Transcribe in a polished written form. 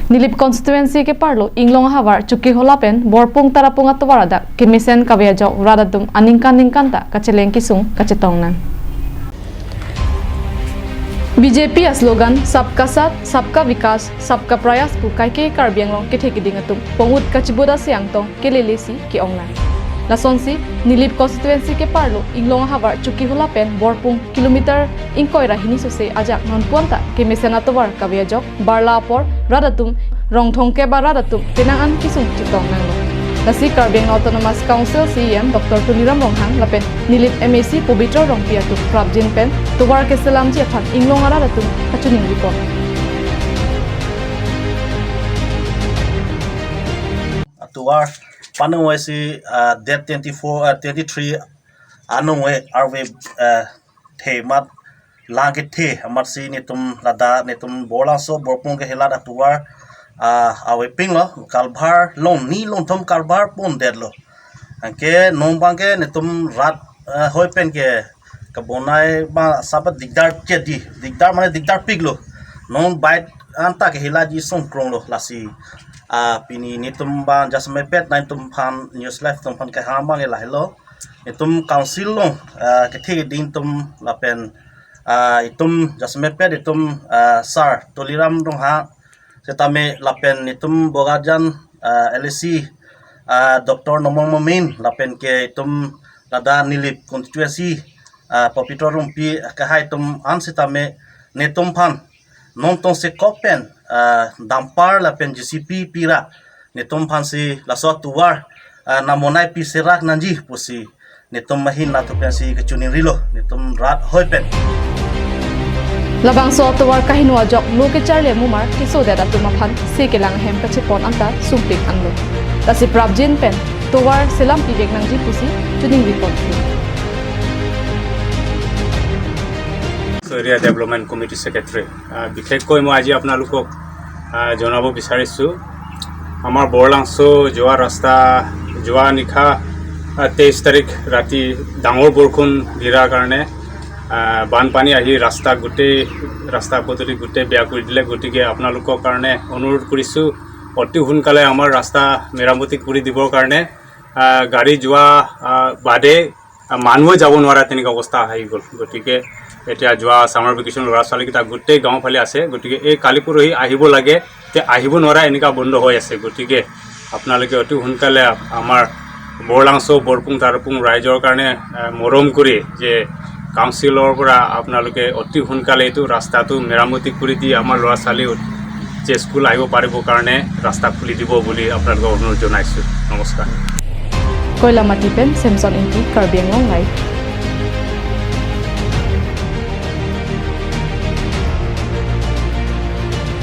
Nilip constituency ke parlo inglong hawar cuki holapen borpung tarapung atwarada kemisen kabejo radadum aningkan ta kaceleng kisung kacetongnan. BJP slogan सबका साथ सबका विकास सबका प्रयास बुkai ke karbianglong ke thekidingatum pongut kachibuda siangtong kelelesi ke ongnan. Lasonsi Nilip constituency ke parlo inglong hawar cuki holapen borpung kilometer inkoira hini sose ajak non puanta ke mesenatowar kabiajok barla por radatum rongthong ke baradatum penangan kisung chitong nanglo. Nasi Karbiang Autonomous Council CEM Dr. Tuliram Ronghang lapen Nilip MAC Pobitro Rongpia tu Prabjin pen tuwar ke selam jefan inglong aradatum kachuning report. Tuwar panungwe si date 23 anungwe arwe themat langit the amar si nitum lada nitum bolang so borpung ke helada tuwar awe ping lo kalbar long ni long thom kalbar pon dead lo anke nombang ke nitum rat hoi pen ke kabonai ba sabat digdar ke digdar mane digdar pig lo non bite anta ke hilaji song krong lo lasi pini nitum ban jasme pet nine tum pan news live tum pan ke hambang e lahilo nitum council lo ke the din tum lapen itum jasme pet itum sar Toliram dong ha setame lapen nitum bogajan LSC Dr. Nomong Mamin lapen ke itum lada Nilip constituency Pobitro Rongpi kahai itum an setame netum pan nontong se kopen dampar lapen GCP pira netum pan si laso tuwar namonai pi serak nanji pusi netum mahin latupen si kecunin rilo netum rat hoipen. Labang so tuwar kahinwa jok luke charle mumar kiso dada tumaphan se kelang hem kachipon anta sumpik anglo. Tasi Prabjin pen tuwar selam pibek nangji pusi chuning report. Area Development Committee Secretary বিশেষকৈ মই আজি আপোনালোকক জনাব বিচাৰিছোঁ আমাৰ বৰলাংছো যোৱা ৰাস্তা যোৱা নিশা 23 তাৰিখ ৰাতি ডাঙৰ বৰষুণ দিয়াৰ কাৰণে বানপানী আহি ৰাস্তা পদূলি গোটেই বেয়া কৰি দিলে গতিকে আপোনালোকৰ কাৰণে অনুৰোধ কৰিছোঁ অতি সোনকালে আমাৰ ৰাস্তা মেৰামতি কৰি দিবৰ কাৰণে গাড়ী যোৱা বাদে মানুহ যাব নোৱাৰা তেনেকুৱা অৱস্থা আহি গ'ল গতিকে এতিয়া যোৱা সামাৰ ভেকেশ্যন ল'ৰা ছোৱালীকেইটা গোটেই গাঁও ফালে আছে গতিকে এই কালি পৰহি আহিব লাগে তে আহিব নোৱাৰা এনেকুৱা বন্ধ হৈ আছে গতিকে আপোনালোকে অতি সোনকালে আমাৰ বৰলাংছো বৰপুং তাৰপুং ৰাইজৰ কাৰণে মৰম কৰি যে কাউন্সিলৰ পৰা আপোনালোকে অতি সোনকালে এইটো ৰাস্তাটো মেৰামতি কৰি দি আমাৰ ল'ৰা ছোৱালী যে স্কুল আহিব পাৰিব কাৰণে ৰাস্তা খুলি দিব বুলি আপোনালোকক অনুৰোধ জনাইছোঁ নমস্কাৰ Koila Matipen Samson Inti Karbiang Long Life